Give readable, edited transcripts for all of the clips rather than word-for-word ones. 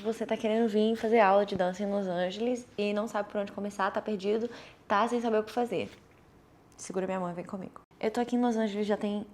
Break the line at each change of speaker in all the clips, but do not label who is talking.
você tá querendo vir fazer aula de dança em Los Angeles e não sabe por onde começar, tá perdido, tá sem saber o que fazer. Segura minha mão e vem comigo. Eu tô aqui em Los Angeles já tem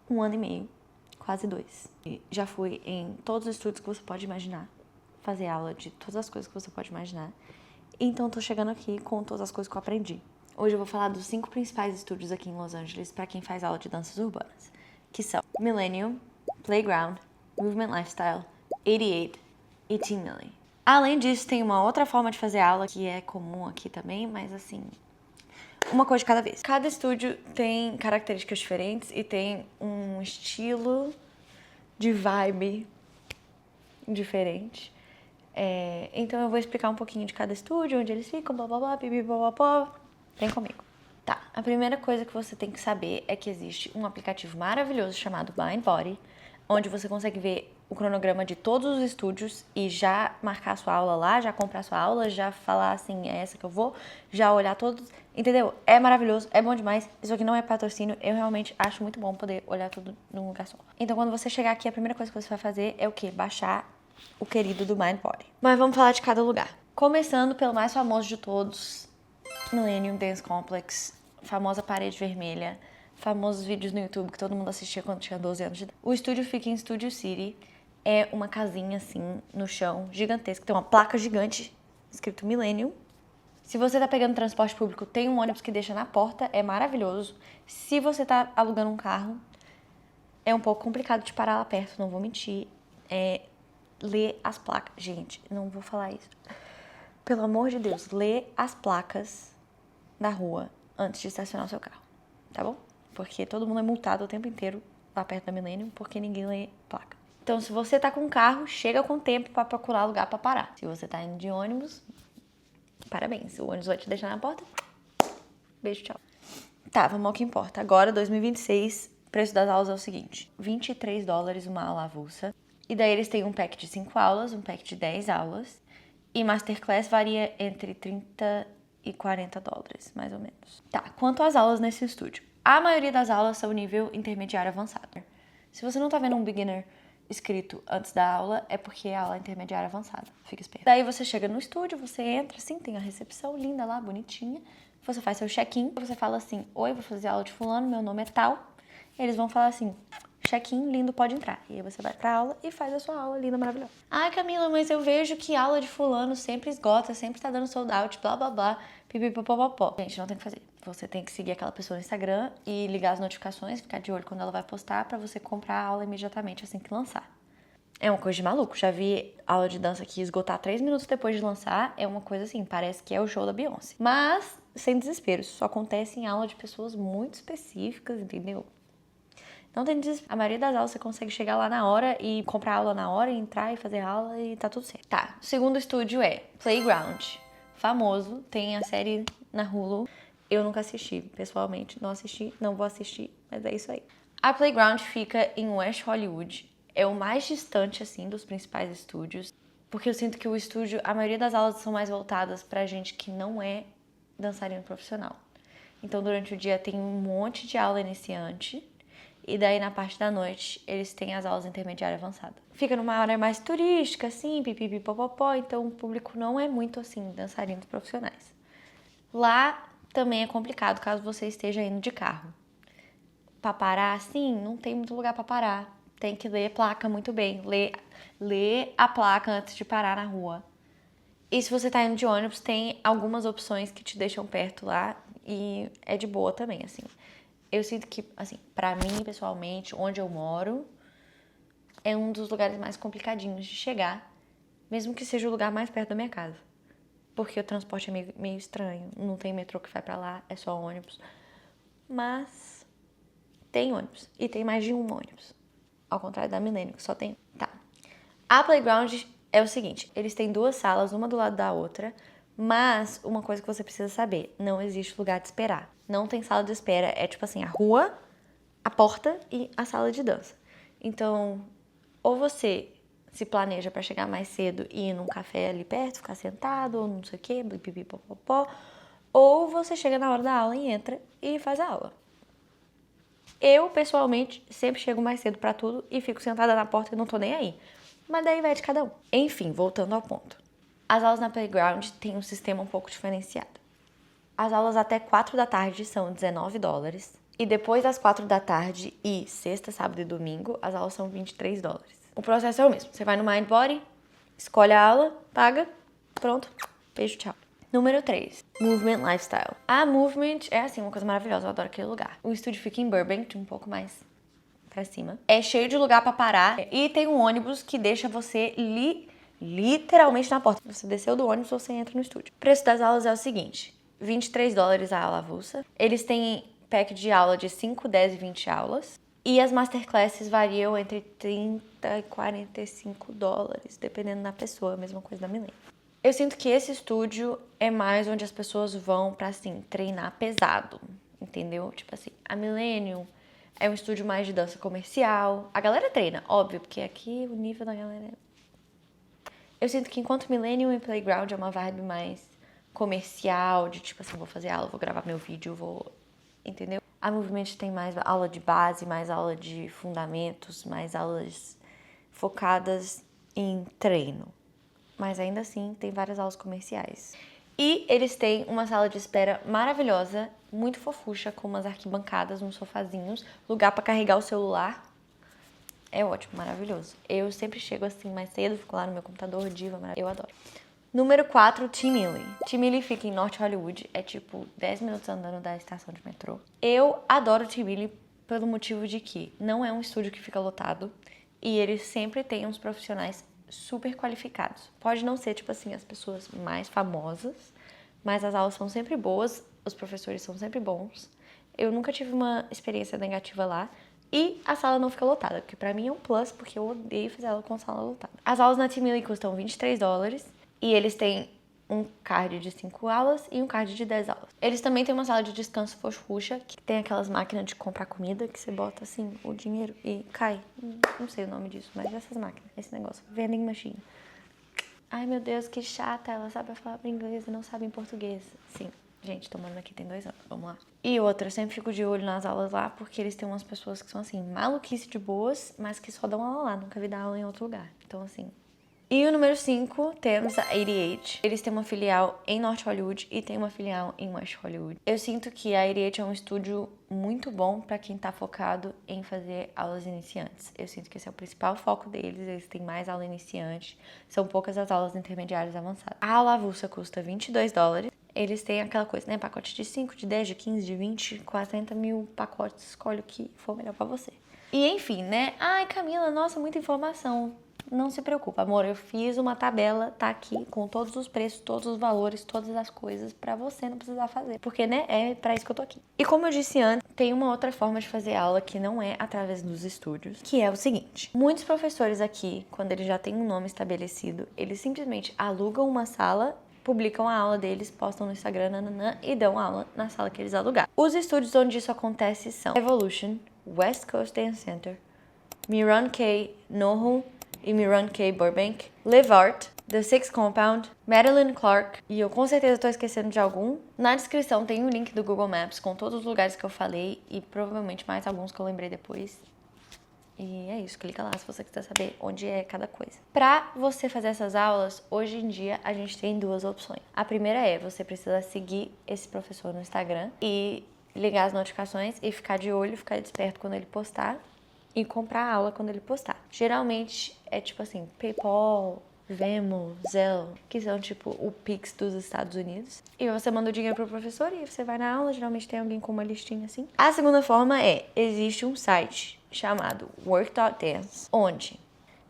1 ano e meio, quase 2. E já fui em todos os estúdios que você pode imaginar, fazer aula de todas as coisas que você pode imaginar. Então tô chegando aqui com todas as coisas que eu aprendi. Hoje eu vou falar dos 5 principais estúdios aqui em Los Angeles para quem faz aula de danças urbanas, que são Millennium, Playground, Movement Lifestyle, 88 e Team Millie. Além disso, tem uma outra forma de fazer aula que é comum aqui também, mas assim, uma coisa de cada vez. Cada estúdio tem características diferentes e tem um estilo de vibe diferente. Então eu vou explicar um pouquinho de cada estúdio, onde eles ficam, blá blá blá, pipi, blá blá blá. Vem comigo. Tá, a primeira coisa que você tem que saber é que existe um aplicativo maravilhoso chamado Mindbody, onde você consegue ver o cronograma de todos os estúdios e já marcar a sua aula lá, já comprar a sua aula, já falar assim, é essa que eu vou, já olhar todos, entendeu? É maravilhoso, é bom demais. Isso aqui não é patrocínio, eu realmente acho muito bom poder olhar tudo num lugar só. Então quando você chegar aqui, a primeira coisa que você vai fazer é o quê? Baixar o querido do Mindbody. Mas vamos falar de cada lugar. Começando pelo mais famoso de todos, Millennium Dance Complex, famosa parede vermelha, famosos vídeos no YouTube que todo mundo assistia quando tinha 12 anos de idade. O estúdio fica em Studio City, é uma casinha assim, no chão, gigantesca, tem uma placa gigante escrito Millennium. Se você tá pegando transporte público, tem um ônibus que deixa na porta, é maravilhoso. Se você tá alugando um carro, é um pouco complicado de parar lá perto, não vou mentir. Lê as placas. Gente, não vou falar isso. Pelo amor de Deus, lê as placas da rua antes de estacionar o seu carro, tá bom? Porque todo mundo é multado o tempo inteiro lá perto da Millennium porque ninguém lê placa. Então, se você tá com um carro, chega com tempo pra procurar lugar pra parar. Se você tá indo de ônibus, parabéns. O ônibus vai te deixar na porta. Beijo, tchau. Tá, vamos ao que importa. Agora, 2026, o preço das aulas é o seguinte. $23 uma aula avulsa. E daí eles têm um pack de 5 aulas, um pack de 10 aulas. E Masterclass varia entre $30 e $40, mais ou menos. Tá, quanto às aulas nesse estúdio? A maioria das aulas são nível intermediário avançado. Se você não tá vendo um beginner escrito antes da aula, é porque é a aula intermediária avançada. Fica esperto. Daí você chega no estúdio, você entra assim, tem a recepção linda lá, bonitinha. Você faz seu check-in, você fala assim, oi, vou fazer aula de fulano, meu nome é tal. Eles vão falar assim, check-in, lindo, pode entrar. E aí você vai pra aula e faz a sua aula linda, maravilhosa. Ai, Camila, mas eu vejo que aula de fulano sempre esgota, sempre tá dando sold out, blá, blá, blá, pipipopopopó. Gente, não tem o que fazer. Você tem que seguir aquela pessoa no Instagram e ligar as notificações, ficar de olho quando ela vai postar pra você comprar a aula imediatamente assim que lançar. É uma coisa de maluco. Já vi aula de dança aqui esgotar 3 minutos depois de lançar. É uma coisa assim, parece que é o show da Beyoncé. Mas, sem desespero, isso só acontece em aula de pessoas muito específicas, entendeu? Não tem desespero. A maioria das aulas você consegue chegar lá na hora e comprar aula na hora, e entrar e fazer aula e tá tudo certo. Tá, o segundo estúdio é Playground. Famoso, tem a série na Hulu. Eu nunca assisti, pessoalmente. Não assisti, não vou assistir, mas é isso aí. A Playground fica em West Hollywood. É o mais distante, assim, dos principais estúdios. Porque eu sinto que o estúdio, a maioria das aulas são mais voltadas pra gente que não é dançarino profissional. Então, durante o dia tem um monte de aula iniciante. E daí, na parte da noite, eles têm as aulas intermediárias avançadas. Fica numa área mais turística, assim, pipipipopopó. Então, o público não é muito, assim, dançarinos profissionais. Lá também é complicado, caso você esteja indo de carro. Pra parar, assim, não tem muito lugar pra parar. Tem que ler placa muito bem. Ler a placa antes de parar na rua. E se você tá indo de ônibus, tem algumas opções que te deixam perto lá. E é de boa também, assim. Eu sinto que, assim, pra mim, pessoalmente, onde eu moro, é um dos lugares mais complicadinhos de chegar. Mesmo que seja o lugar mais perto da minha casa. Porque o transporte é meio estranho. Não tem metrô que vai pra lá, é só ônibus. Mas tem ônibus. E tem mais de um ônibus. Ao contrário da Millennium, que só tem... Tá. A Playground é o seguinte. Eles têm 2 salas, uma do lado da outra. Mas uma coisa que você precisa saber. Não existe lugar de esperar. Não tem sala de espera. É tipo assim, a rua, a porta e a sala de dança. Então, ou você se planeja pra chegar mais cedo e ir num café ali perto, ficar sentado, ou não sei o quê, blipipipopopó. Ou você chega na hora da aula e entra e faz a aula. Eu, pessoalmente, sempre chego mais cedo pra tudo e fico sentada na porta e não tô nem aí. Mas daí vai de cada um. Enfim, voltando ao ponto. As aulas na Playground têm um sistema um pouco diferenciado. As aulas até 4 da tarde são $19. E depois das 4 da tarde e sexta, sábado e domingo, as aulas são $23. O processo é o mesmo. Você vai no Mindbody, escolhe a aula, paga, pronto, beijo, tchau. Número 3, Movement Lifestyle. A Movement é assim, uma coisa maravilhosa, eu adoro aquele lugar. O estúdio fica em Burbank, um pouco mais pra cima. É cheio de lugar pra parar e tem um ônibus que deixa você literalmente na porta. Você desceu do ônibus, você entra no estúdio. O preço das aulas é o seguinte, $23 a aula avulsa. Eles têm pack de aula de 5, 10 e 20 aulas. E as masterclasses variam entre $30 e $45, dependendo da pessoa, a mesma coisa da Millennium. Eu sinto que esse estúdio é mais onde as pessoas vão pra, assim, treinar pesado, entendeu? Tipo assim, a Millennium é um estúdio mais de dança comercial. A galera treina, óbvio, porque aqui o nível da galera é... Eu sinto que enquanto Millennium e Playground é uma vibe mais comercial, de tipo assim, vou fazer aula, vou gravar meu vídeo, vou... Entendeu? A Movement tem mais aula de base, mais aula de fundamentos, mais aulas focadas em treino. Mas ainda assim, tem várias aulas comerciais. E eles têm uma sala de espera maravilhosa, muito fofucha, com umas arquibancadas, uns sofazinhos, lugar pra carregar o celular. É ótimo, maravilhoso. Eu sempre chego assim mais cedo, fico lá no meu computador, diva, eu adoro. Número 4, Tim Milley. Tim Milley fica em North Hollywood, é tipo 10 minutos andando da estação de metrô. Eu adoro Tim Milley pelo motivo de que não é um estúdio que fica lotado e eles sempre têm uns profissionais super qualificados. Pode não ser, tipo assim, as pessoas mais famosas, mas as aulas são sempre boas, os professores são sempre bons. Eu nunca tive uma experiência negativa lá. E a sala não fica lotada, porque pra mim é um plus, porque eu odeio fazer aula com sala lotada. As aulas na Tim Milley custam $23 e eles têm um card de 5 aulas e um card de 10 aulas. Eles também têm uma sala de descanso fofucha, que tem aquelas máquinas de comprar comida, que você bota assim o dinheiro e cai. Não sei o nome disso, mas essas máquinas, esse negócio, vending machine. Ai meu Deus, que chata, ela sabe falar inglês e não sabe em português. Sim, gente, tô morando aqui tem 2 anos, vamos lá. E outra, eu sempre fico de olho nas aulas lá, porque eles têm umas pessoas que são assim, maluquice de boas, mas que só dão aula lá, nunca vi dar aula em outro lugar. Então assim... E o número 5, temos a 88. Eles têm uma filial em North Hollywood e tem uma filial em West Hollywood. Eu sinto que a 88 é um estúdio muito bom pra quem tá focado em fazer aulas iniciantes. Eu sinto que esse é o principal foco deles, eles têm mais aula iniciante, são poucas as aulas intermediárias avançadas. A aula avulsa custa $22. Eles têm aquela coisa, né, pacote de 5, de 10, de 15, de 20, 40 mil pacotes, escolhe o que for melhor pra você. E enfim, né, ai Camila, nossa, muita informação. Não se preocupa, amor, eu fiz uma tabela, tá aqui, com todos os preços, todos os valores, todas as coisas, pra você não precisar fazer. Porque, né, é pra isso que eu tô aqui. E como eu disse antes, tem uma outra forma de fazer aula que não é através dos estúdios, que é o seguinte. Muitos professores aqui, quando eles já têm um nome estabelecido, eles simplesmente alugam uma sala, publicam a aula deles, postam no Instagram, nananã, e dão aula na sala que eles alugaram. Os estúdios onde isso acontece são Evolution, West Coast Dance Center, Miran K, NoHo, e Miran K. Burbank, Live Art, The Six Compound, Madeline Clark, e eu com certeza estou esquecendo de algum. Na descrição tem um link do Google Maps com todos os lugares que eu falei e provavelmente mais alguns que eu lembrei depois. E é isso, clica lá se você quiser saber onde é cada coisa. Pra você fazer essas aulas, hoje em dia a gente tem 2 opções. A primeira é, você precisa seguir esse professor no Instagram e ligar as notificações e ficar de olho, ficar desperto quando ele postar. E comprar a aula quando ele postar. Geralmente é tipo assim, PayPal, Venmo, Zelle, que são tipo o Pix dos Estados Unidos. E você manda o dinheiro pro professor e você vai na aula, geralmente tem alguém com uma listinha assim. A segunda forma é, existe um site chamado Work.dance, onde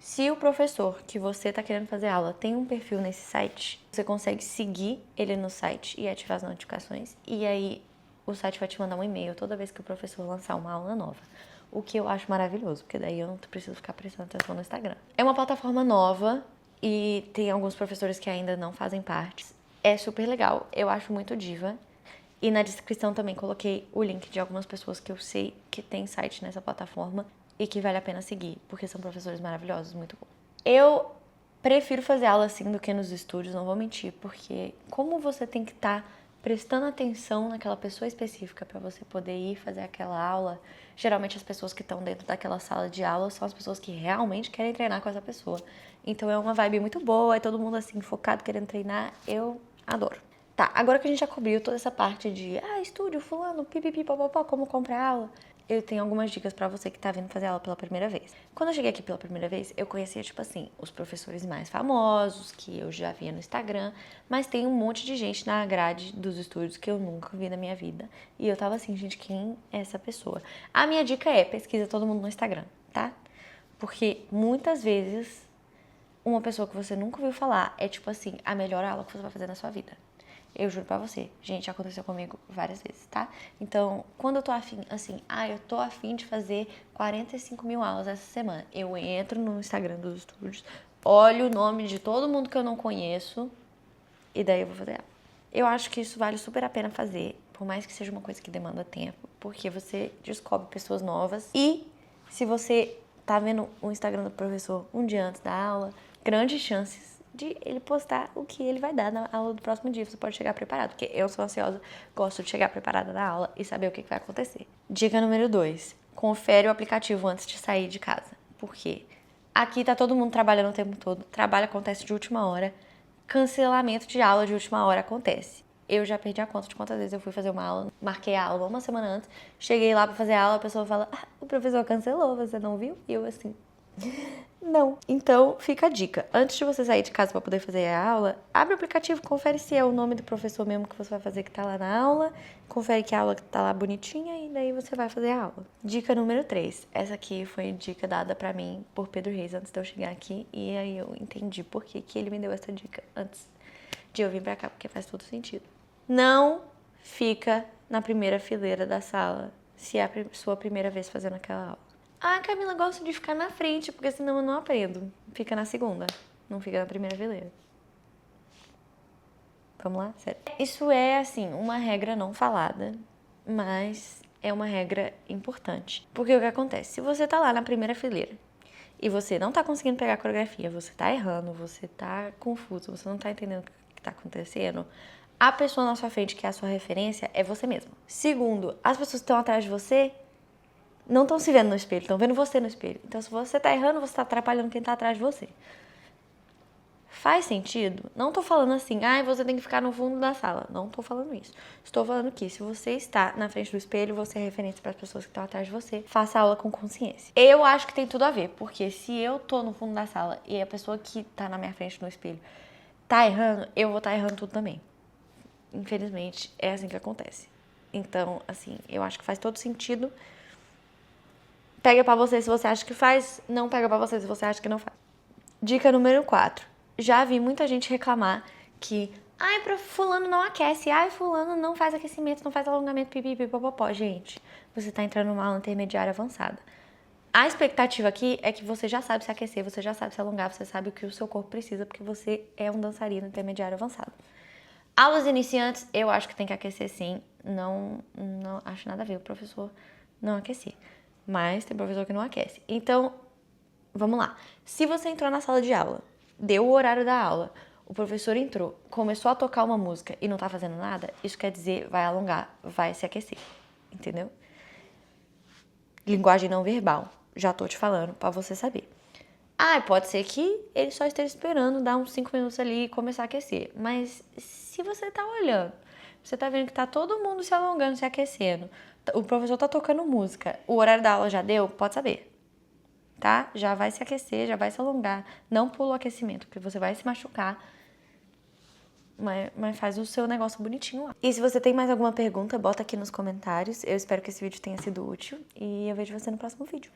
se o professor que você tá querendo fazer aula tem um perfil nesse site, você consegue seguir ele no site e ativar as notificações. E aí o site vai te mandar um e-mail toda vez que o professor lançar uma aula nova. O que eu acho maravilhoso, porque daí eu não preciso ficar prestando atenção no Instagram. É uma plataforma nova e tem alguns professores que ainda não fazem parte. É super legal, eu acho muito diva. E na descrição também coloquei o link de algumas pessoas que eu sei que tem site nessa plataforma e que vale a pena seguir, porque são professores maravilhosos, muito bom. Eu prefiro fazer aula assim do que nos estúdios, não vou mentir, porque como você tem que estar prestando atenção naquela pessoa específica para você poder ir fazer aquela aula. Geralmente as pessoas que estão dentro daquela sala de aula são as pessoas que realmente querem treinar com essa pessoa. Então é uma vibe muito boa, é todo mundo assim focado querendo treinar, eu adoro. Tá, agora que a gente já cobriu toda essa parte de estúdio, fulano, pipipi, popopó, como comprar aula, eu tenho algumas dicas pra você que tá vindo fazer aula pela primeira vez. Quando eu cheguei aqui pela primeira vez, eu conhecia, tipo assim, os professores mais famosos, que eu já via no Instagram, mas tem um monte de gente na grade dos estúdios que eu nunca vi na minha vida. E eu tava assim, gente, quem é essa pessoa? A minha dica é, pesquisa todo mundo no Instagram, tá? Porque muitas vezes, uma pessoa que você nunca ouviu falar é, tipo assim, a melhor aula que você vai fazer na sua vida. Eu juro pra você, gente, aconteceu comigo várias vezes, tá? Então, quando eu tô afim, assim, eu tô afim de fazer 45 mil aulas essa semana, eu entro no Instagram dos estúdios, olho o nome de todo mundo que eu não conheço e daí eu vou fazer aula. Eu acho que isso vale super a pena fazer, por mais que seja uma coisa que demanda tempo, porque você descobre pessoas novas e se você tá vendo o Instagram do professor um dia antes da aula, grandes chances de ele postar o que ele vai dar na aula do próximo dia. Você pode chegar preparado, porque eu sou ansiosa, gosto de chegar preparada na aula e saber o que vai acontecer. Dica número 2, confere o aplicativo antes de sair de casa. Por quê? Aqui tá todo mundo trabalhando o tempo todo, trabalho acontece de última hora, cancelamento de aula de última hora acontece. Eu já perdi a conta de quantas vezes eu fui fazer uma aula, marquei a aula uma semana antes, cheguei lá pra fazer a aula, a pessoa fala, o professor cancelou, você não viu? E eu assim, não. Então, fica a dica. Antes de você sair de casa para poder fazer a aula, abre o aplicativo, confere se é o nome do professor mesmo que você vai fazer que tá lá na aula, confere que a aula tá lá bonitinha e daí você vai fazer a aula. Dica número 3. Essa aqui foi dica dada pra mim por Pedro Reis antes de eu chegar aqui e aí eu entendi por que ele me deu essa dica antes de eu vir pra cá, porque faz todo sentido. Não fica na primeira fileira da sala se é a sua primeira vez fazendo aquela aula. Camila, gosta de ficar na frente, porque senão eu não aprendo. Fica na segunda, não fica na primeira fileira. Vamos lá? Sério. Isso é, assim, uma regra não falada, mas é uma regra importante. Porque o que acontece? Se você tá lá na primeira fileira e você não tá conseguindo pegar a coreografia, você tá errando, você tá confuso, você não tá entendendo o que tá acontecendo, a pessoa na sua frente, que é a sua referência, é você mesmo. Segundo, as pessoas que estão atrás de você não estão se vendo no espelho, estão vendo você no espelho. Então, se você tá errando, você tá atrapalhando quem tá atrás de você. Faz sentido? Não tô falando assim, você tem que ficar no fundo da sala. Não tô falando isso. Estou falando que se você está na frente do espelho, você é referência para as pessoas que estão atrás de você. Faça a aula com consciência. Eu acho que tem tudo a ver, porque se eu tô no fundo da sala e a pessoa que tá na minha frente no espelho tá errando, eu vou estar errando tudo também. Infelizmente, é assim que acontece. Então, assim, eu acho que faz todo sentido. Pega pra você se você acha que faz, não pega pra você se você acha que não faz. Dica número 4. Já vi muita gente reclamar que fulano não aquece, fulano não faz aquecimento, não faz alongamento, pipipi, popopó. Gente, você tá entrando numa aula intermediária avançada. A expectativa aqui é que você já sabe se aquecer, você já sabe se alongar, você sabe o que o seu corpo precisa, porque você é um dançarino intermediário avançado. Aulas iniciantes, eu acho que tem que aquecer sim, não acho nada a ver o professor não aquecer. Mas tem professor que não aquece. Então, vamos lá. Se você entrou na sala de aula, deu o horário da aula, o professor entrou, começou a tocar uma música e não tá fazendo nada, isso quer dizer, vai alongar, vai se aquecer. Entendeu? Linguagem não verbal. Já tô te falando pra você saber. Pode ser que ele só esteja esperando dar uns 5 minutos ali e começar a aquecer. Mas se você tá olhando, você tá vendo que tá todo mundo se alongando, se aquecendo, o professor tá tocando música, o horário da aula já deu, pode saber, tá? Já vai se aquecer, já vai se alongar. Não pula o aquecimento, porque você vai se machucar. Mas faz o seu negócio bonitinho lá. E se você tem mais alguma pergunta, bota aqui nos comentários. Eu espero que esse vídeo tenha sido útil e eu vejo você no próximo vídeo.